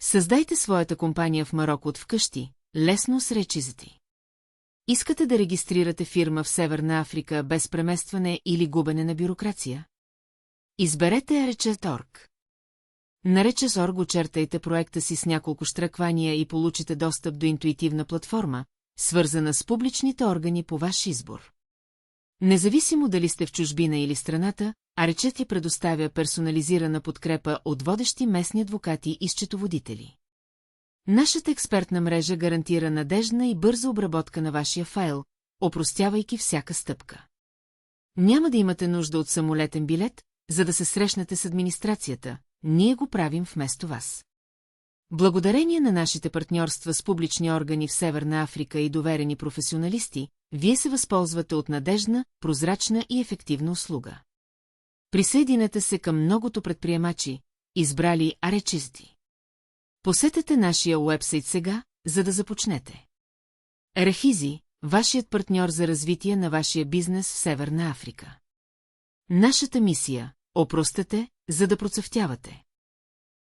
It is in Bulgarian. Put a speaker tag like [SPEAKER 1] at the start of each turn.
[SPEAKER 1] Създайте своята компания в Мароко от вкъщи, лесно с речизите. Искате да регистрирате фирма в Северна Африка без преместване или губене на бюрокрация? Изберете Arches.org. На Arches.org очертайте проекта си с няколко щраквания и получите достъп до интуитивна платформа, свързана с публичните органи по ваш избор. Независимо дали сте в чужбина или страната, Arches ти предоставя персонализирана подкрепа от водещи местни адвокати и счетоводители. Нашата експертна мрежа гарантира надеждна и бърза обработка на вашия файл, опростявайки всяка стъпка. Няма да имате нужда от самолетен билет, за да се срещнете с администрацията, ние го правим вместо вас. Благодарение на нашите партньорства с публични органи в Северна Африка и доверени професионалисти, вие се възползвате от надеждна, прозрачна и ефективна услуга. Присъединете се към многото предприемачи, избрали Arches. Посетете нашия уебсайт сега, за да започнете. Рахизи, вашият партньор за развитие на вашия бизнес в Северна Африка. Нашата мисия – опростете, за да процъфтявате.